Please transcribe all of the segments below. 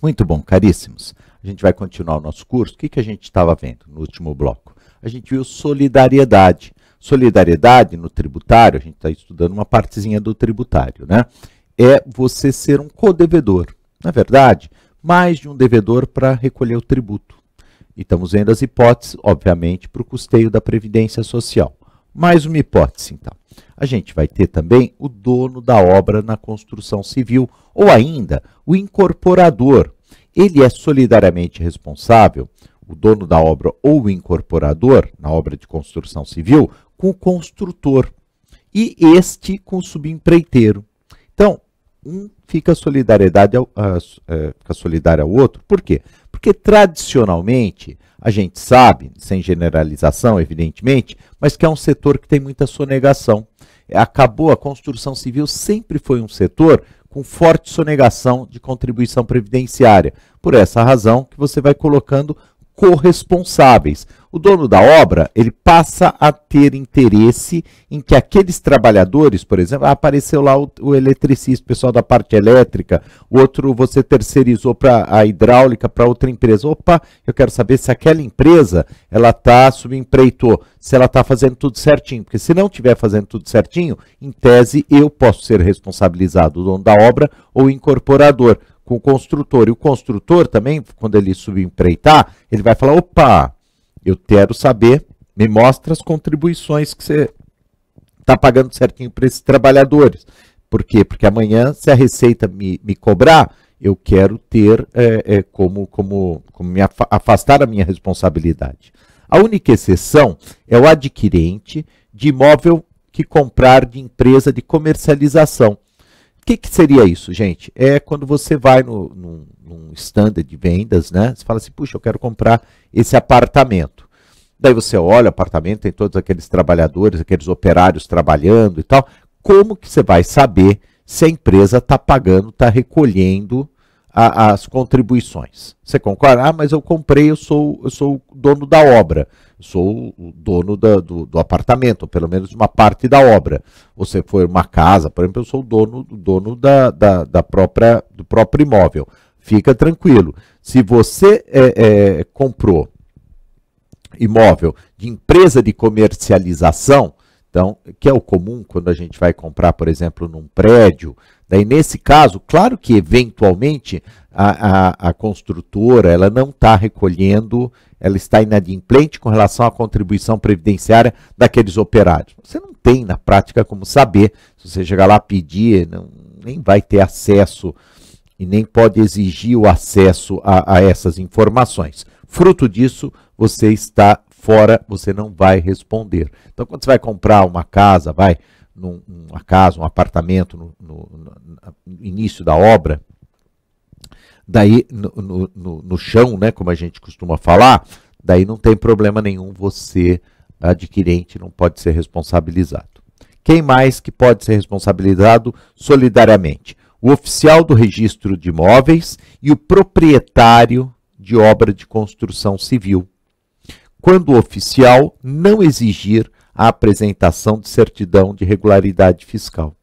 Muito bom, caríssimos. A gente vai continuar o nosso curso. O que a gente estava vendo no último bloco? A gente viu solidariedade. Solidariedade no tributário, a gente está estudando uma partezinha do tributário, né? É você ser um codevedor. Na verdade, mais de um devedor para recolher o tributo. E estamos vendo as hipóteses, obviamente, para o custeio da Previdência Social. Mais uma hipótese, então. A gente vai ter também o dono da obra na construção civil, ou ainda o incorporador. Ele é solidariamente responsável, o dono da obra ou o incorporador, na obra de construção civil, com o construtor e este com o subempreiteiro. Então, um fica fica solidário ao outro. Por quê? Porque tradicionalmente a gente sabe, sem generalização, evidentemente, mas que é um setor que tem muita sonegação. A construção civil sempre foi um setor com forte sonegação de contribuição previdenciária. Por essa razão que você vai colocando corresponsáveis. O dono da obra, ele passa a ter interesse em que aqueles trabalhadores, por exemplo, apareceu lá o eletricista, o pessoal da parte elétrica, o outro você terceirizou para a hidráulica para outra empresa. Opa, eu quero saber se aquela empresa, ela está subempreitou, se ela está fazendo tudo certinho, porque se não estiver fazendo tudo certinho, em tese eu posso ser responsabilizado, o dono da obra ou o incorporador, com o construtor. E o construtor também, quando ele subempreitar, ele vai falar, opa, eu quero saber, me mostra as contribuições que você está pagando certinho para esses trabalhadores. Por quê? Porque amanhã, se a Receita me cobrar, eu quero ter como me afastar a minha responsabilidade. A única exceção é o adquirente de imóvel que comprar de empresa de comercialização. O que seria isso, gente? É quando você vai num stand de vendas, né? Você fala assim, puxa, eu quero comprar esse apartamento. Daí você olha o apartamento, tem todos aqueles trabalhadores, aqueles operários trabalhando e tal. Como que você vai saber se a empresa está pagando, está recolhendo as contribuições? Você concorda? Ah, mas eu comprei, eu sou o dono da obra. Eu sou o dono do apartamento, ou pelo menos de uma parte da obra. Ou se for uma casa, por exemplo, eu sou o dono do próprio imóvel. Fica tranquilo. Se você comprou imóvel de empresa de comercialização, então, que é o comum quando a gente vai comprar, por exemplo, num prédio, daí nesse caso, claro que eventualmente a construtora ela não está recolhendo, ela está inadimplente com relação à contribuição previdenciária daqueles operários. Você não tem na prática como saber, se você chegar lá pedir, nem vai ter acesso e nem pode exigir o acesso a essas informações. Fruto disso, você está fora, você não vai responder. Então, quando você vai comprar uma casa, um apartamento no início da obra, daí no chão, né, como a gente costuma falar, daí não tem problema nenhum, você, adquirente, não pode ser responsabilizado. Quem mais que pode ser responsabilizado solidariamente? O oficial do registro de imóveis e o proprietário de obra de construção civil, quando o oficial não exigir a apresentação de certidão de regularidade fiscal.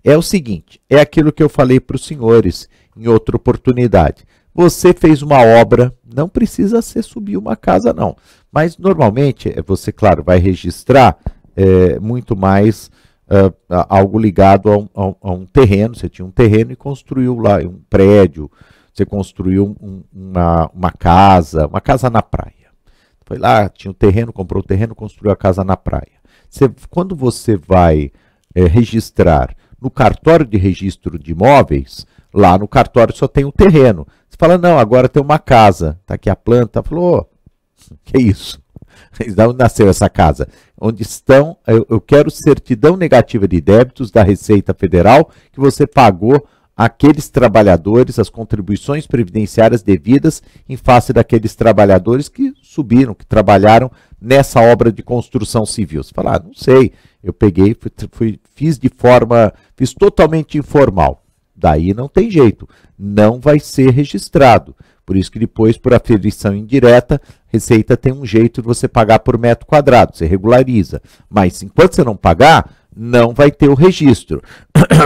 É o seguinte, é aquilo que eu falei para os senhores em outra oportunidade. Você fez uma obra, não precisa ser subir uma casa não, mas normalmente você, claro, vai registrar muito mais algo ligado a um terreno. Você tinha um terreno e construiu lá um prédio, você construiu uma casa na praia. Foi lá, tinha um terreno, comprou o terreno, construiu a casa na praia. Quando você vai registrar no cartório de registro de imóveis, lá no cartório só tem o terreno. Você fala, não, agora tem uma casa. Está aqui a planta. Falou, que isso? De onde nasceu essa casa? Onde estão, eu quero certidão negativa de débitos da Receita Federal que você pagou aqueles trabalhadores, as contribuições previdenciárias devidas em face daqueles trabalhadores que subiram, que trabalharam nessa obra de construção civil. Você fala, não sei, eu peguei, fiz totalmente informal. Daí não tem jeito, não vai ser registrado. Por isso que depois, por aferição indireta, Receita tem um jeito de você pagar por metro quadrado, você regulariza. Mas enquanto você não pagar, não vai ter o registro,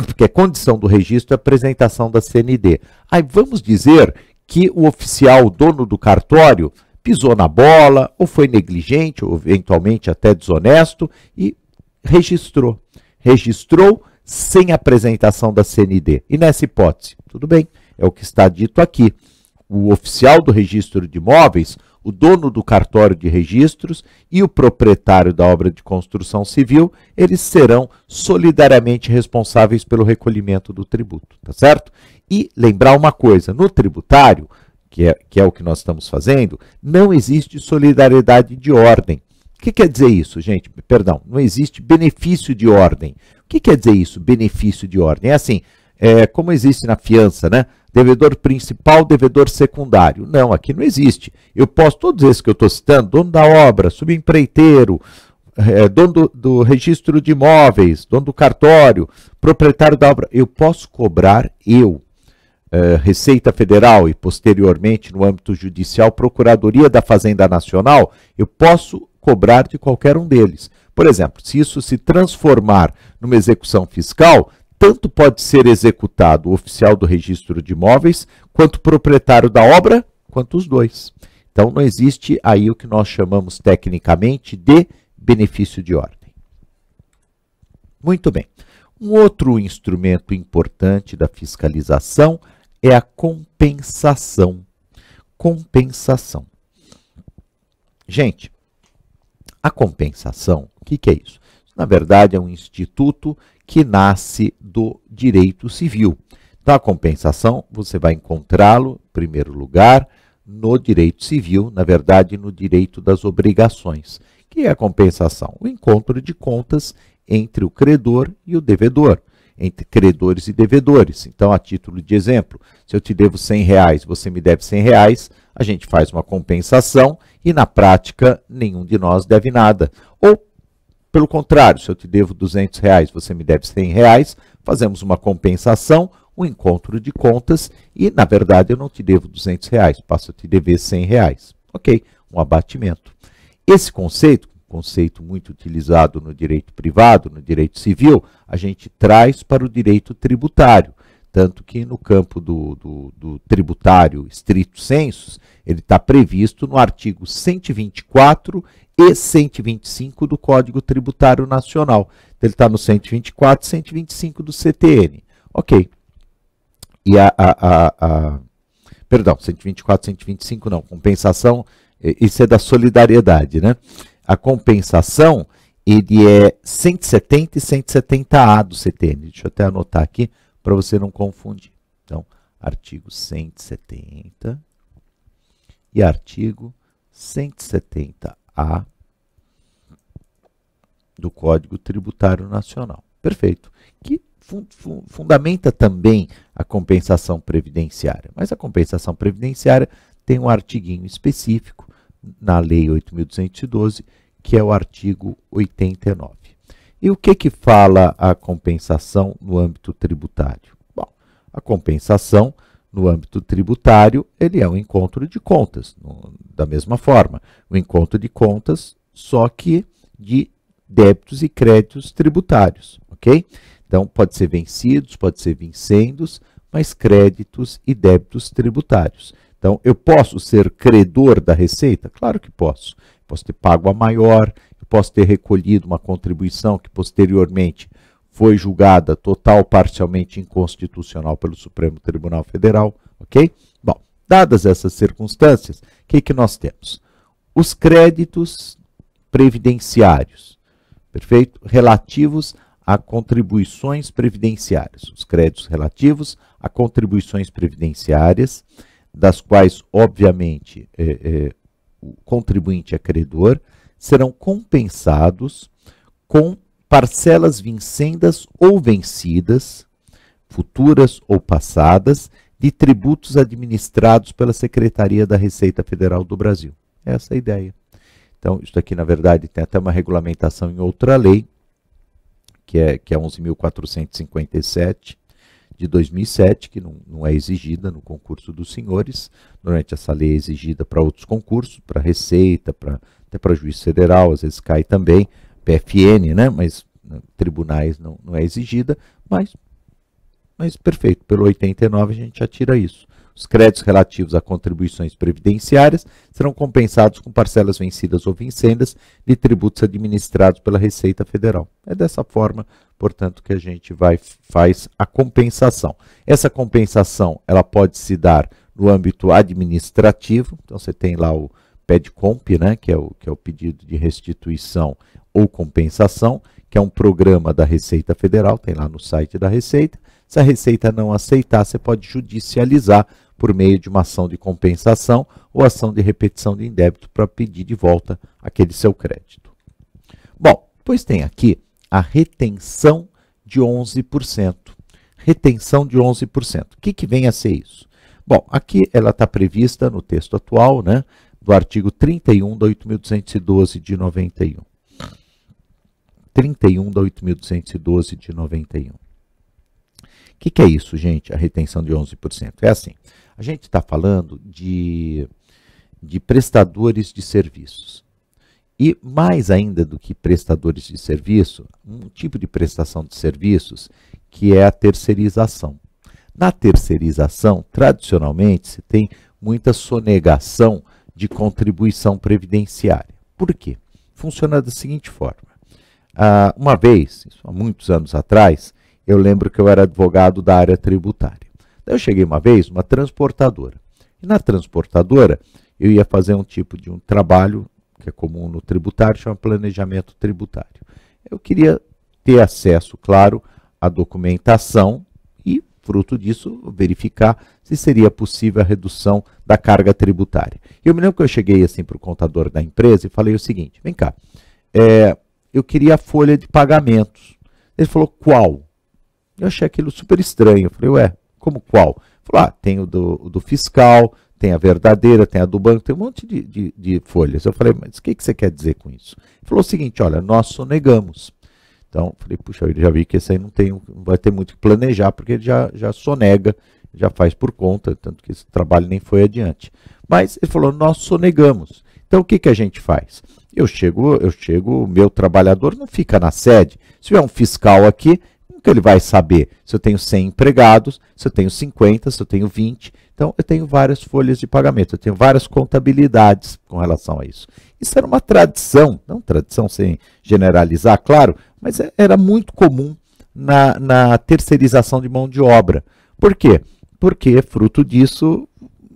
porque a condição do registro é a apresentação da CND. Aí vamos dizer que o oficial, o dono do cartório, pisou na bola, ou foi negligente, ou eventualmente até desonesto, e registrou. Registrou sem apresentação da CND. E nessa hipótese, tudo bem, é o que está dito aqui. O oficial do registro de imóveis, o dono do cartório de registros e o proprietário da obra de construção civil, eles serão solidariamente responsáveis pelo recolhimento do tributo, tá certo? E lembrar uma coisa, no tributário, que é o que nós estamos fazendo, não existe solidariedade de ordem. O que quer dizer isso, gente? Perdão, não existe benefício de ordem. O que quer dizer isso, benefício de ordem? É assim, como existe na fiança, né? Devedor principal, devedor secundário. Não, aqui não existe. Eu posso, todos esses que eu estou citando, dono da obra, subempreiteiro, dono do registro de imóveis, dono do cartório, proprietário da obra, eu posso cobrar Receita Federal e posteriormente no âmbito judicial, Procuradoria da Fazenda Nacional, eu posso cobrar de qualquer um deles. Por exemplo, se isso se transformar numa execução fiscal, tanto pode ser executado o oficial do registro de imóveis, quanto o proprietário da obra, quanto os dois. Então, não existe aí o que nós chamamos tecnicamente de benefício de ordem. Muito bem. Um outro instrumento importante da fiscalização é a compensação. Compensação. Gente, a compensação, o que é isso? Na verdade, é um instituto que nasce do direito civil. Então, a compensação, você vai encontrá-lo, em primeiro lugar, no direito civil, na verdade, no direito das obrigações. O que é a compensação? O encontro de contas entre o credor e o devedor, entre credores e devedores. Então, a título de exemplo, se eu te devo R$100, você me deve R$100, a gente faz uma compensação e, na prática, nenhum de nós deve nada. Ou, pelo contrário, se eu te devo R$200, você me deve R$100, fazemos uma compensação, um encontro de contas e, na verdade, eu não te devo R$200, passo a te dever R$100. Ok, um abatimento. Esse conceito muito utilizado no direito privado, no direito civil, a gente traz para o direito tributário. Tanto que no campo do tributário stricto sensu, ele está previsto no artigo 124 e 125 do Código Tributário Nacional. Então, ele está no 124 e 125 do CTN. Ok. E perdão, 124, 125 não, compensação, isso é da solidariedade, né? A compensação, ele é 170 e 170A do CTN. Deixa eu até anotar aqui para você não confundir. Então, artigo 170 e artigo 170A do Código Tributário Nacional. Perfeito. Que fundamenta também a compensação previdenciária. Mas a compensação previdenciária tem um artiguinho específico na Lei 8.212, que é o artigo 89. E o que fala a compensação no âmbito tributário? Bom, a compensação no âmbito tributário, ele é um encontro de contas, da mesma forma. Um encontro de contas, só que de débitos e créditos tributários, ok? Então, pode ser vencidos, pode ser vincendos, mas créditos e débitos tributários. Então, eu posso ser credor da Receita? Claro que posso. Posso ter pago a maior, posso ter recolhido uma contribuição que posteriormente foi julgada total ou parcialmente inconstitucional pelo Supremo Tribunal Federal, ok? Bom, dadas essas circunstâncias, o que nós temos? Os créditos previdenciários, perfeito? Relativos a contribuições previdenciárias. Os créditos relativos a contribuições previdenciárias, das quais, obviamente, o contribuinte é credor, serão compensados com parcelas vincendas ou vencidas, futuras ou passadas, de tributos administrados pela Secretaria da Receita Federal do Brasil. Essa é a ideia. Então, isso aqui, na verdade, tem até uma regulamentação em outra lei, que é 11.457, de 2007, que não é exigida no concurso dos senhores. Normalmente essa lei é exigida para outros concursos, para Receita, até para Juiz Federal, às vezes cai também, PFN, né? Mas tribunais não é exigida, mas perfeito, pelo 89 a gente já tira isso. Os créditos relativos a contribuições previdenciárias serão compensados com parcelas vencidas ou vincendas de tributos administrados pela Receita Federal. É dessa forma, portanto, que a gente faz a compensação. Essa compensação ela pode se dar no âmbito administrativo, então você tem lá o PEDCOMP, né, que é o pedido de restituição ou compensação, que é um programa da Receita Federal, tem lá no site da Receita. Se a Receita não aceitar, você pode judicializar por meio de uma ação de compensação ou ação de repetição de indébito para pedir de volta aquele seu crédito. Bom, depois tem aqui a retenção de 11%. Retenção de 11%. O que vem a ser isso? Bom, aqui ela está prevista no texto atual, né, do artigo 31 da 8.212 de 91. 31 da 8.212 de 91. O que é isso, gente, a retenção de 11%? É assim, a gente está falando de prestadores de serviços. E mais ainda do que prestadores de serviço, um tipo de prestação de serviços que é a terceirização. Na terceirização, tradicionalmente, se tem muita sonegação de contribuição previdenciária. Por quê? Funciona da seguinte forma. Uma vez, há muitos anos atrás, eu lembro que eu era advogado da área tributária. Daí eu cheguei uma vez numa transportadora. E na transportadora, eu ia fazer um tipo de um trabalho que é comum no tributário, chama planejamento tributário. Eu queria ter acesso, claro, à documentação e, fruto disso, verificar se seria possível a redução da carga tributária. E eu me lembro que eu cheguei assim para o contador da empresa e falei o seguinte, vem cá, eu queria a folha de pagamentos. Ele falou, qual? Eu achei aquilo super estranho. Eu falei, ué, como qual? Ele falou, tem o do fiscal, tem a verdadeira, tem a do banco, tem um monte de folhas. Eu falei, mas o que você quer dizer com isso? Ele falou o seguinte, olha, nós sonegamos. Então, eu falei, puxa, eu já vi que esse aí não vai ter muito que planejar, porque ele já sonega, já faz por conta, tanto que esse trabalho nem foi adiante. Mas ele falou, nós sonegamos. Então, o que a gente faz? Eu chego, o meu trabalhador não fica na sede. Se tiver um fiscal aqui, que ele vai saber se eu tenho 100 empregados, se eu tenho 50, se eu tenho 20. Então, eu tenho várias folhas de pagamento, eu tenho várias contabilidades com relação a isso. Isso era uma tradição, não tradição sem generalizar, claro, mas era muito comum na terceirização de mão de obra. Por quê? Porque, fruto disso,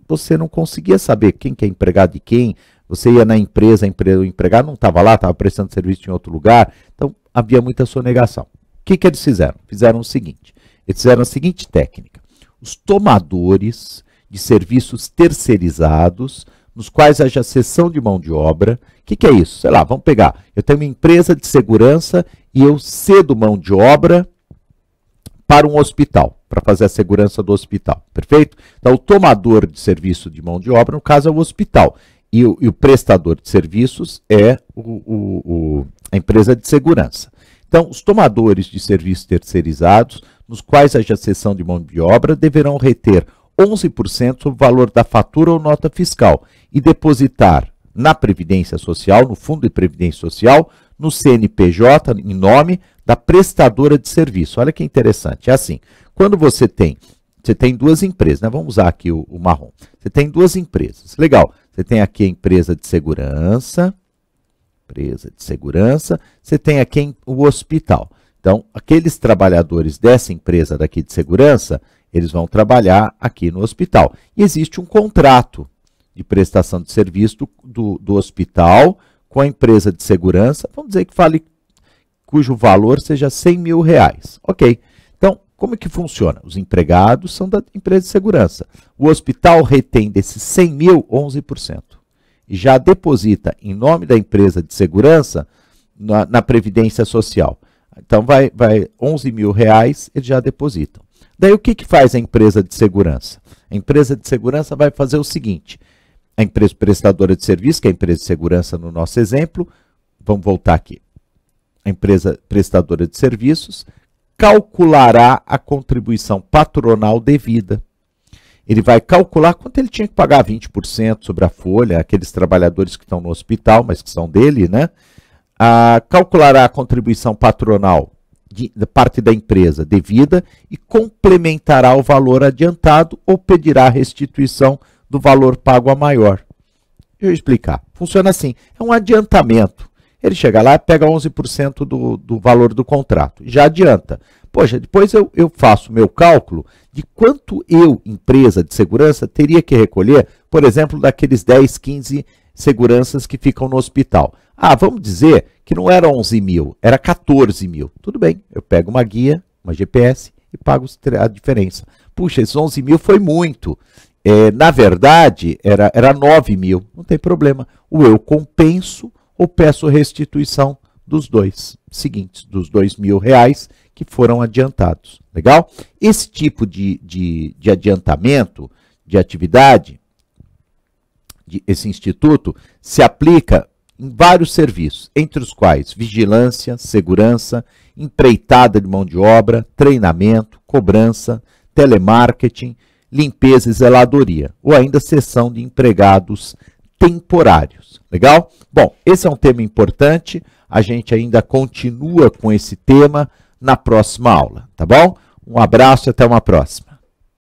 você não conseguia saber quem que é empregado de quem, você ia na empresa, o empregado não estava lá, estava prestando serviço em outro lugar, então havia muita sonegação. O que eles fizeram? Fizeram o seguinte, eles fizeram a seguinte técnica. Os tomadores de serviços terceirizados, nos quais haja cessão de mão de obra, o que é isso? Sei lá, vamos pegar, eu tenho uma empresa de segurança e eu cedo mão de obra para um hospital, para fazer a segurança do hospital, perfeito? Então, o tomador de serviço de mão de obra, no caso, é o hospital, e o prestador de serviços é a empresa de segurança. Então, os tomadores de serviços terceirizados, nos quais haja cessão de mão de obra, deverão reter 11% sobre o valor da fatura ou nota fiscal e depositar na Previdência Social, no Fundo de Previdência Social, no CNPJ, em nome da prestadora de serviço. Olha que interessante, é assim, quando você tem duas empresas, né? Vamos usar aqui o marrom. Você tem duas empresas, legal, você tem aqui a empresa de segurança, você tem aqui o hospital. Então, aqueles trabalhadores dessa empresa daqui de segurança, eles vão trabalhar aqui no hospital. E existe um contrato de prestação de serviço do hospital com a empresa de segurança, vamos dizer que cujo valor seja 100 mil reais. Ok. Então, como é que funciona? Os empregados são da empresa de segurança. O hospital retém desses 100 mil, 11%. E já deposita em nome da empresa de segurança na Previdência Social. Então, vai 11 mil reais, eles já depositam. Daí, o que faz a empresa de segurança? A empresa de segurança vai fazer o seguinte, a empresa prestadora de serviço, que é a empresa de segurança no nosso exemplo, vamos voltar aqui. A empresa prestadora de serviços calculará a contribuição patronal devida. Ele vai calcular quanto ele tinha que pagar, 20% sobre a folha, aqueles trabalhadores que estão no hospital, mas que são dele, né? Calculará a contribuição patronal da parte da empresa devida e complementará o valor adiantado ou pedirá a restituição do valor pago a maior. Deixa eu explicar. Funciona assim, é um adiantamento. Ele chega lá e pega 11% do valor do contrato, já adianta. Poxa, depois eu faço o meu cálculo de quanto eu, empresa de segurança, teria que recolher, por exemplo, daqueles 10, 15 seguranças que ficam no hospital. Ah, vamos dizer que não era 11 mil, era 14 mil. Tudo bem, eu pego uma guia, uma GPS e pago a diferença. Puxa, esses 11 mil foi muito. Na verdade, era 9 mil, não tem problema. Ou eu compenso ou peço restituição dos dois seguintes, dos R$2.000 que foram adiantados. Legal? Esse tipo de adiantamento de atividade, esse instituto, se aplica em vários serviços, entre os quais vigilância, segurança, empreitada de mão de obra, treinamento, cobrança, telemarketing, limpeza e zeladoria, ou ainda cessão de empregados temporários. Legal? Bom, esse é um tema importante, a gente ainda continua com esse tema na próxima aula, tá bom? Um abraço e até uma próxima.